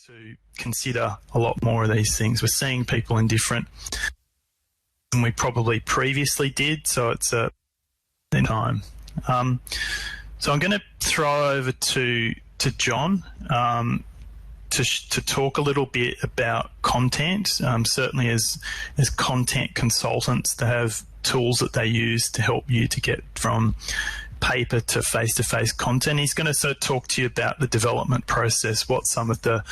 to consider a lot more of these things. We're seeing people in different than we probably previously did, so it's a time. So I'm going to throw over to John to talk a little bit about content. Certainly as content consultants, they have tools that they use to help you to get from paper to face-to-face content. He's going to sort of talk to you about the development process, what some of the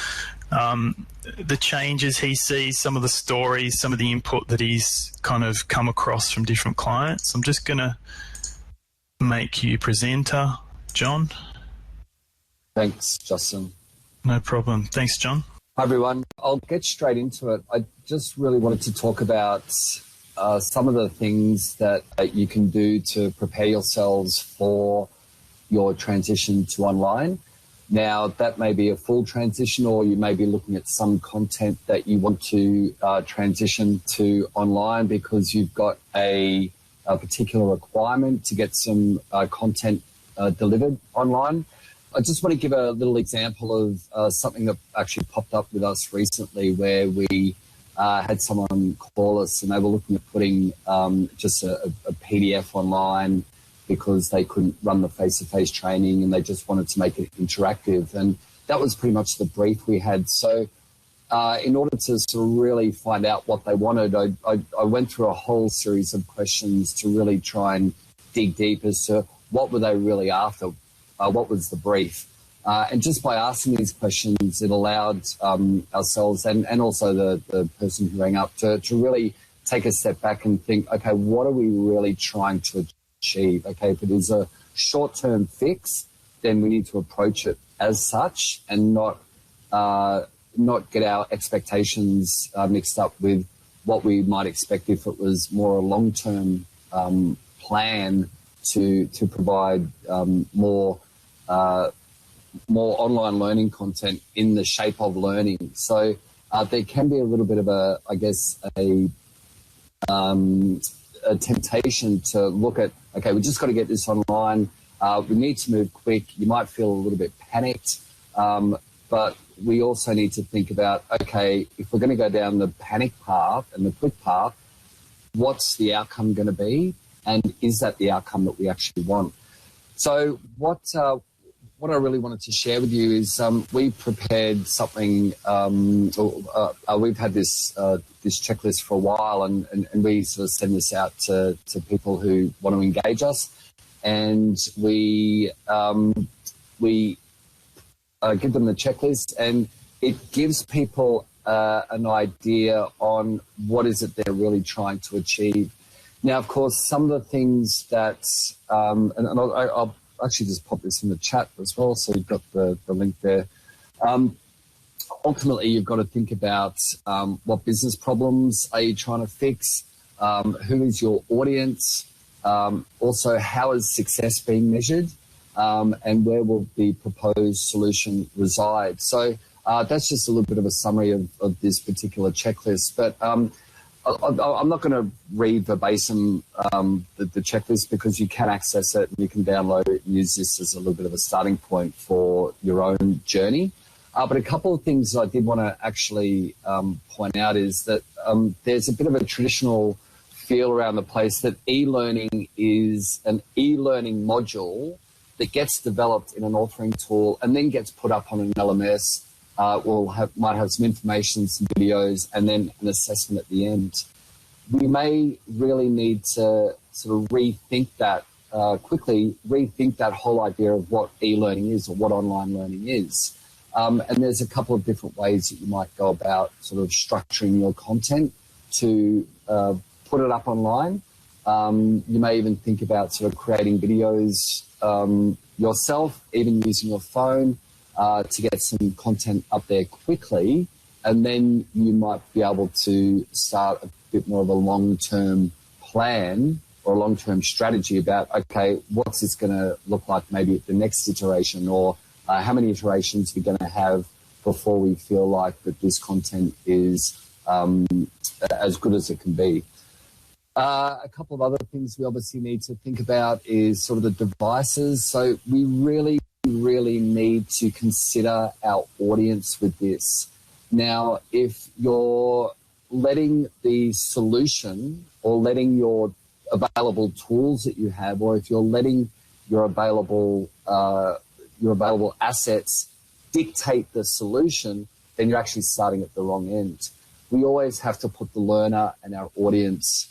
changes he sees, some of the stories, some of the input that he's kind of come across from different clients. I'm just going to make you presenter, John. Thanks, Justin. No problem. Thanks, John. Hi, everyone. I'll get straight into it. I just really wanted to talk about some of the things that you can do to prepare yourselves for your transition to online. Now, that may be a full transition, or you may be looking at some content that you want to transition to online because you've got a particular requirement to get some content delivered online. I just want to give a little example of something that actually popped up with us recently, where we had someone call us and they were looking at putting just a PDF online because they couldn't run the face-to-face training and they just wanted to make it interactive. And that was pretty much the brief we had. So in order to sort of really find out what they wanted, I went through a whole series of questions to really try and dig deep as to what were they really after, what was the brief. And just by asking these questions, it allowed ourselves and also the person who rang up to really take a step back and think, okay, what are we really trying to achieve? Okay, if it is a short-term fix, then we need to approach it as such and not get our expectations mixed up with what we might expect if it was more a long-term plan to provide more online learning content in the shape of learning. So there can be a little bit of a temptation to look at, okay, we just got to get this online. We need to move quick. You might feel a little bit panicked, but we also need to think about, okay, if we're going to go down the panic path and the quick path, what's the outcome going to be? And is that the outcome that we actually want? So what I really wanted to share with you is we prepared something. We've had this checklist for a while, and we sort of send this out to people who want to engage us, and we give them the checklist, and it gives people an idea on what is it they're really trying to achieve. Now, of course, some of the things that, and I'll actually just pop this in the chat as well, so you've got the link there. Ultimately, you've got to think about what business problems are you trying to fix, who is your audience, also how is success being measured, and where will the proposed solution reside. So that's just a little bit of a summary of this particular checklist, but I'm not going to read verbatim the checklist because you can access it and you can download it and use this as a little bit of a starting point for your own journey. But a couple of things that I did want to actually point out is that there's a bit of a traditional feel around the place that e-learning is an e-learning module that gets developed in an authoring tool and then gets put up on an LMS. Might have some information, some videos, and then an assessment at the end. We may really need to sort of rethink that rethink that whole idea of what e-learning is or what online learning is. And there's a couple of different ways that you might go about sort of structuring your content to put it up online. You may even think about sort of creating videos yourself, even using your phone, to get some content up there quickly, and then you might be able to start a bit more of a long-term plan or a long-term strategy about, okay, what's this going to look like maybe at the next iteration, or how many iterations we're going to have before we feel like that this content is as good as it can be. A couple of other things we obviously need to think about is sort of the devices. So we really really need to consider our audience with this. Now, if you're letting the solution or letting your available tools that you have, or if you're letting your available assets dictate the solution, then you're actually starting at the wrong end. We always have to put the learner and our audience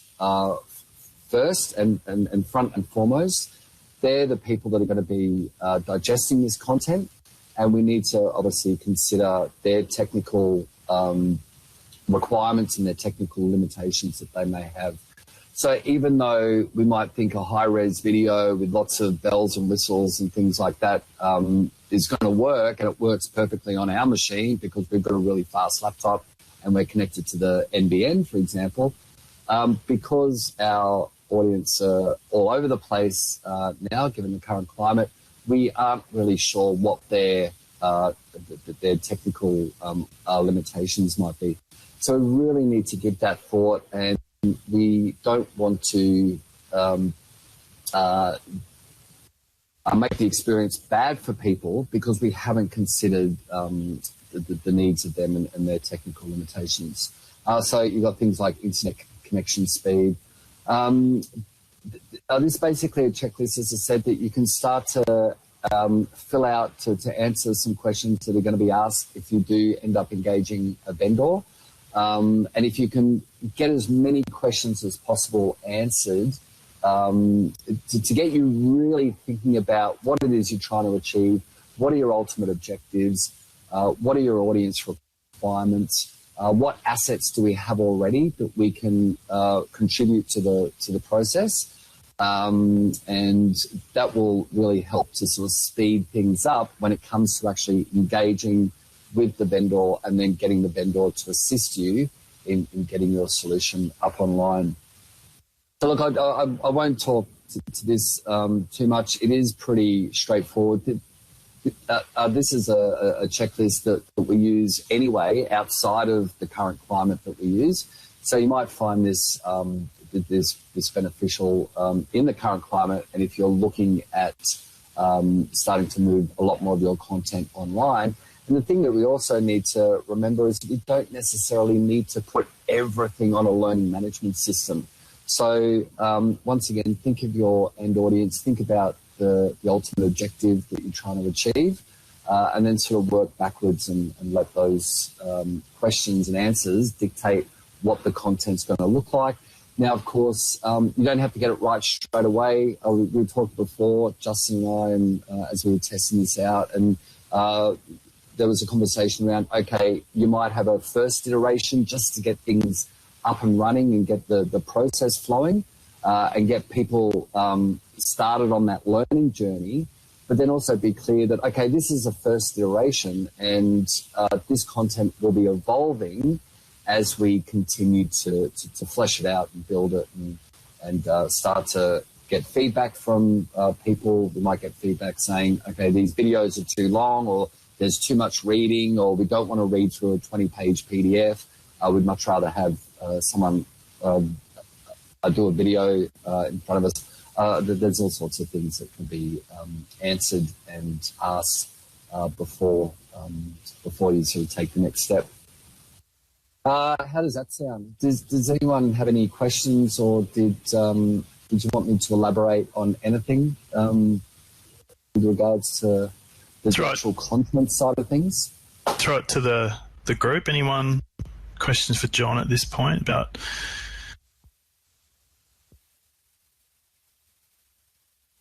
first and front and foremost. They're the people that are going to be digesting this content, and we need to obviously consider their technical requirements and their technical limitations that they may have. So even though we might think a high-res video with lots of bells and whistles and things like that is going to work, and it works perfectly on our machine because we've got a really fast laptop and we're connected to the NBN, for example, because our audience are all over the place now, given the current climate, we aren't really sure what their technical limitations might be. So we really need to give that thought, and we don't want to make the experience bad for people because we haven't considered the needs of them and their technical limitations. So you've got things like internet connection speed. This is basically a checklist, as I said, that you can start to fill out to answer some questions that are going to be asked if you do end up engaging a vendor. And if you can get as many questions as possible answered, to get you really thinking about what it is you're trying to achieve, what are your ultimate objectives, what are your audience requirements, what assets do we have already that we can contribute to the process, and that will really help to sort of speed things up when it comes to actually engaging with the vendor and then getting the vendor to assist you in getting your solution up online. So look, I won't talk to this too much. It is pretty straightforward. This is a checklist that we use anyway outside of the current climate that we use. So you might find this this beneficial in the current climate, and if you're looking at starting to move a lot more of your content online. And the thing that we also need to remember is we don't necessarily need to put everything on a learning management system. So once again, think of your end audience, think about the ultimate objective that you're trying to achieve, and then sort of work backwards and let those questions and answers dictate what the content's going to look like. Now, of course, you don't have to get it right straight away. We talked before, Justin and I, as we were testing this out, and there was a conversation around, okay, you might have a first iteration just to get things up and running and get the process flowing and get people started on that learning journey, but then also be clear that, okay, this is a first iteration and this content will be evolving as we continue to flesh it out and build it and start to get feedback from people. We might get feedback saying, okay, these videos are too long, or there's too much reading, or we don't want to read through a 20-page PDF. We'd much rather have someone do a video in front of us. There's all sorts of things that can be answered and asked before you sort of take the next step. How does that sound? Does anyone have any questions, or did you want me to elaborate on anything with regards to the actual content side of things? Throw it to the group. Anyone questions for John at this point about?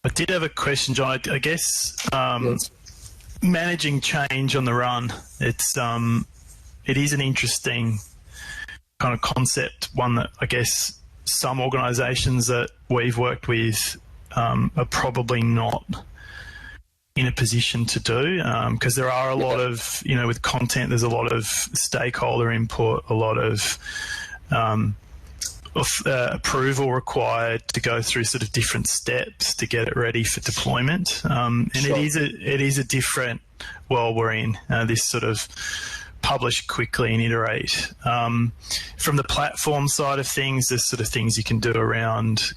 I did have a question, John. I guess Yes. Managing change on the run. It is an interesting kind of concept, one that I guess some organisations that we've worked with are probably not in a position to do, because there are a lot of, with content, there's a lot of stakeholder input, a lot of approval required to go through sort of different steps to get it ready for deployment. And Sure. it is a different world we're in, this sort of publish quickly and iterate. From the platform side of things, there's sort of things you can do around,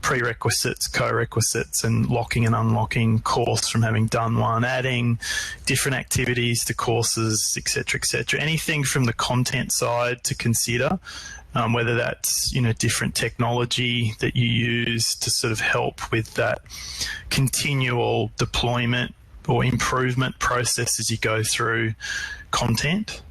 prerequisites, co-requisites, and locking and unlocking course from having done one, adding different activities to courses, etc., etc. Anything from the content side to consider, whether that's, different technology that you use to sort of help with that continual deployment or improvement process as you go through content?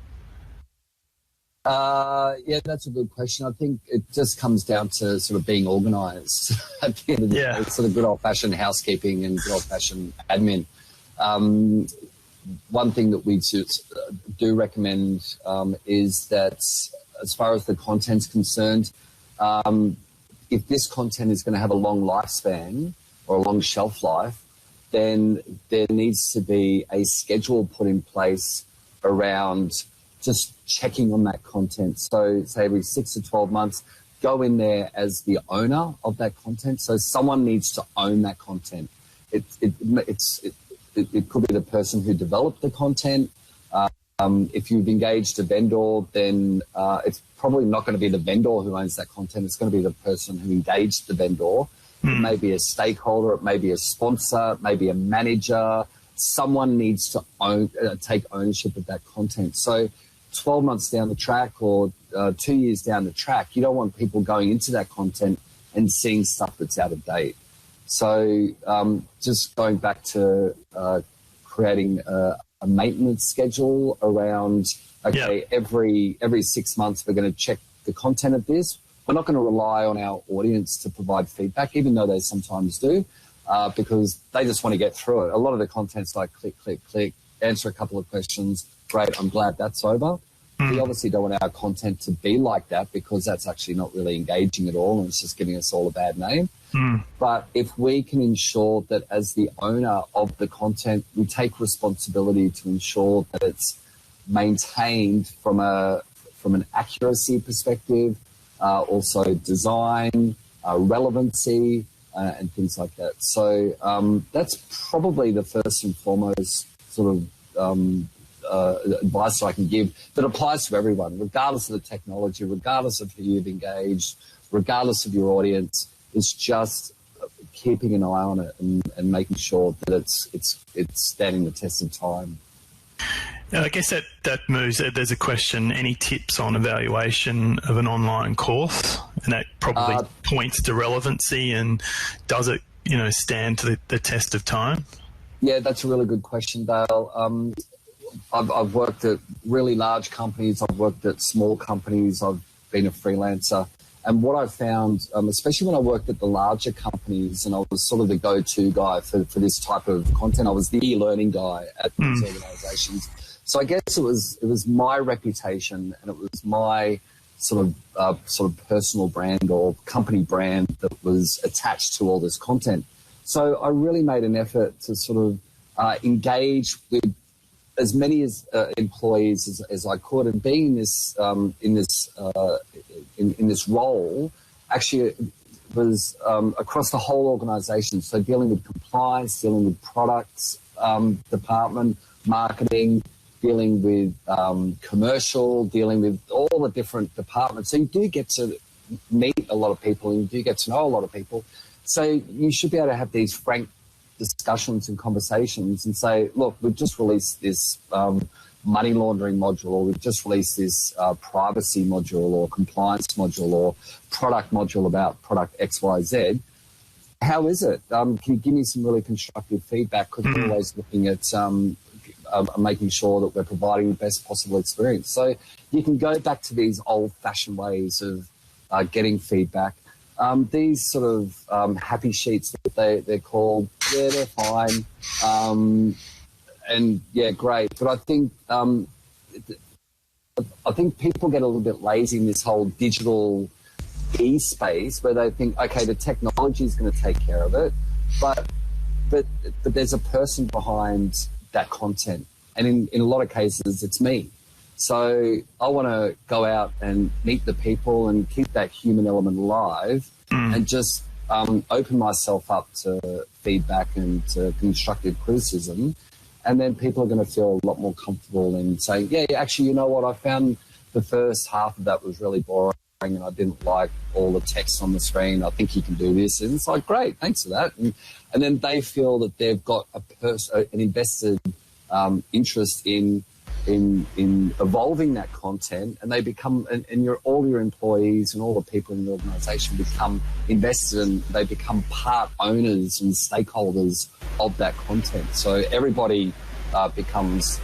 Yeah, that's a good question. I think it just comes down to sort of being organised. At the end of the day, it's sort of good old-fashioned housekeeping and good old-fashioned admin. One thing that we do recommend is that as far as the content's concerned, if this content is going to have a long lifespan or a long shelf life, then there needs to be a schedule put in place around just checking on that content. So say every 6 to 12 months, go in there as the owner of that content. So someone needs to own that content. It could be the person who developed the content. If you've engaged a vendor, then it's probably not going to be the vendor who owns that content. It's going to be the person who engaged the vendor. It may be a stakeholder, it may be a sponsor, it may be a manager. Someone needs to take ownership of that content. So 12 months down the track or 2 years down the track, you don't want people going into that content and seeing stuff that's out of date. So just going back to creating a maintenance schedule around, every 6 months we're going to check the content of this. We're not going to rely on our audience to provide feedback, even though they sometimes do, because they just want to get through it. A lot of the content's like click, click, click, answer a couple of questions. Great, I'm glad that's over. We obviously don't want our content to be like that because that's actually not really engaging at all and it's just giving us all a bad name. But if we can ensure that as the owner of the content, we take responsibility to ensure that it's maintained from an accuracy perspective, also design, relevancy, and things like that. So that's probably the first and foremost sort of advice that I can give that applies to everyone, regardless of the technology, regardless of who you've engaged, regardless of your audience. It's just keeping an eye on it and making sure that it's standing the test of time. I guess that moves. There's a question: any tips on evaluation of an online course? And that probably points to relevancy. And does it, stand to the test of time? Yeah, that's a really good question, Dale. I've worked at really large companies. I've worked at small companies. I've been a freelancer. And what I found, especially when I worked at the larger companies and I was sort of the go-to guy for this type of content, I was the e-learning guy at these organizations. So I guess it was my reputation and it was my sort of personal brand or company brand that was attached to all this content. So I really made an effort to sort of engage with as many employees as I could, and being in this role, actually was across the whole organisation. So dealing with compliance, dealing with products department, marketing, dealing with commercial, dealing with all the different departments. So you do get to meet a lot of people, and you do get to know a lot of people. So you should be able to have these frank discussions and conversations and say, look, we've just released this money laundering module, or we've just released this privacy module or compliance module or product module about product XYZ. How is it? Can you give me some really constructive feedback? Because we're always looking at making sure that we're providing the best possible experience. So you can go back to these old-fashioned ways of getting feedback. These sort of happy sheets that they're called, yeah, they're fine. And yeah, great. But I think people get a little bit lazy in this whole digital e-space where they think, okay, the technology is going to take care of it, but there's a person behind that content. And in a lot of cases, it's me. So I want to go out and meet the people and keep that human element alive and just open myself up to feedback and to constructive criticism And then people are going to feel a lot more comfortable in saying, yeah, actually, you know what, I found the first half of that was really boring and I didn't like all the text on the screen. I think you can do this. And it's like, great, thanks for that. And then they feel that they've got an invested interest in evolving that content, and they become, and all your employees and all the people in the organisation become invested, and they become part owners and stakeholders of that content. So everybody becomes,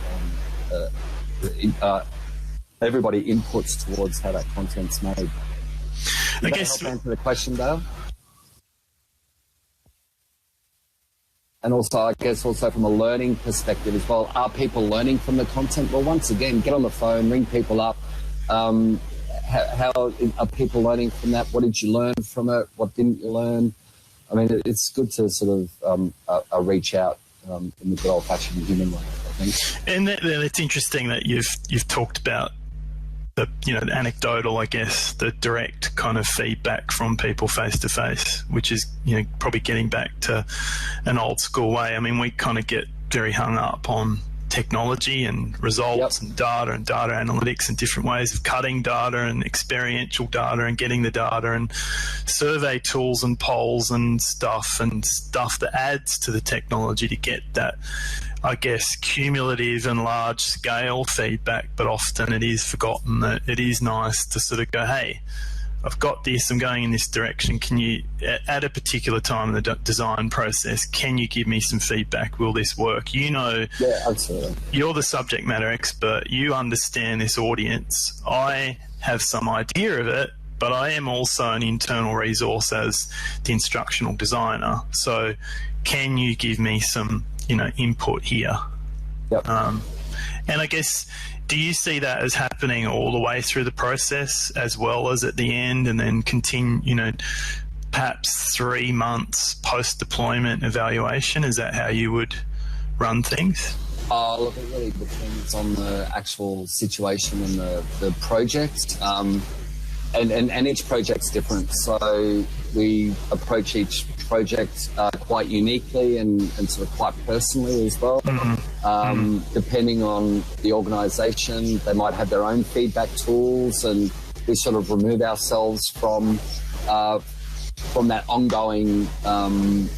everybody inputs towards how that content's made. Does I that guess help answer the question, Dale? And also, I guess, also from a learning perspective as well, are people learning from the content? Well, once again, get on the phone, ring people up. How are people learning from that? What did you learn from it? What didn't you learn? I mean, it's good to sort of reach out in the good old-fashioned human way, I think. And it's interesting that you've talked about the the anecdotal, I guess, the direct kind of feedback from people face to face, which is probably getting back to an old school way. I mean, we kind of get very hung up on technology and results and data analytics and different ways of cutting data and experiential data and getting the data and survey tools and polls and stuff that adds to the technology to get that, I guess, cumulative and large scale feedback. But often it is forgotten that it is nice to sort of go, hey, I've got this, I'm going in this direction. Can you, at a particular time in the design process, can you give me some feedback? Will this work? Yeah, absolutely. You're the subject matter expert. You understand this audience. I have some idea of it, but I am also an internal resource as the instructional designer. So can you give me some, input here? Yep. And I guess, do you see that as happening all the way through the process as well as at the end, and then continue, perhaps 3 months post-deployment evaluation? Is that how you would run things? Look, it really depends on the actual situation and the project. And each project's different. So we approach each project quite uniquely and sort of quite personally as well. Depending on the organisation, they might have their own feedback tools, and we sort of remove ourselves from that ongoing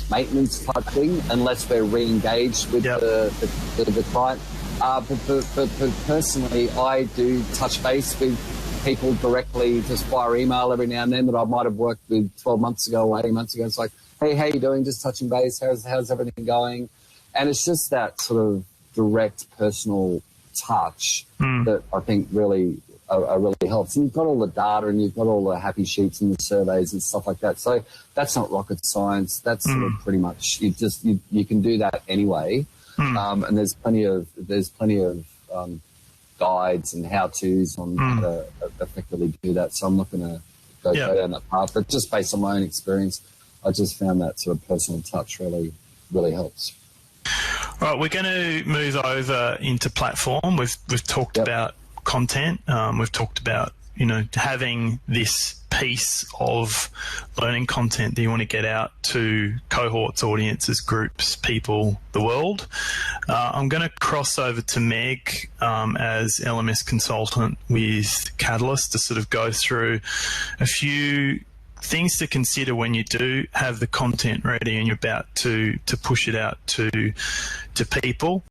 maintenance type thing unless we're re-engaged with the client. But personally, I do touch base with people directly just via email every now and then that I might have worked with 12 months ago or 18 months ago. It's like, hey, how you doing? Just touching base. How's everything going? And it's just that sort of direct personal touch that I think really helps. And you've got all the data and you've got all the happy sheets and the surveys and stuff like that. So that's not rocket science. That's sort of pretty much, you can do that anyway. And there's plenty of guides and how-tos on how to effectively do that. So I'm not going to go down that path. But just based on my own experience, I just found that sort of personal touch really helps. All right, we're going to move over into platform. We've talked about content. We've talked about having this piece of learning content that you want to get out to cohorts, audiences, groups, people, the world. I'm going to cross over to Meg as LMS consultant with Catalyst to sort of go through a few things to consider when you do have the content ready and you're about to push it out to people.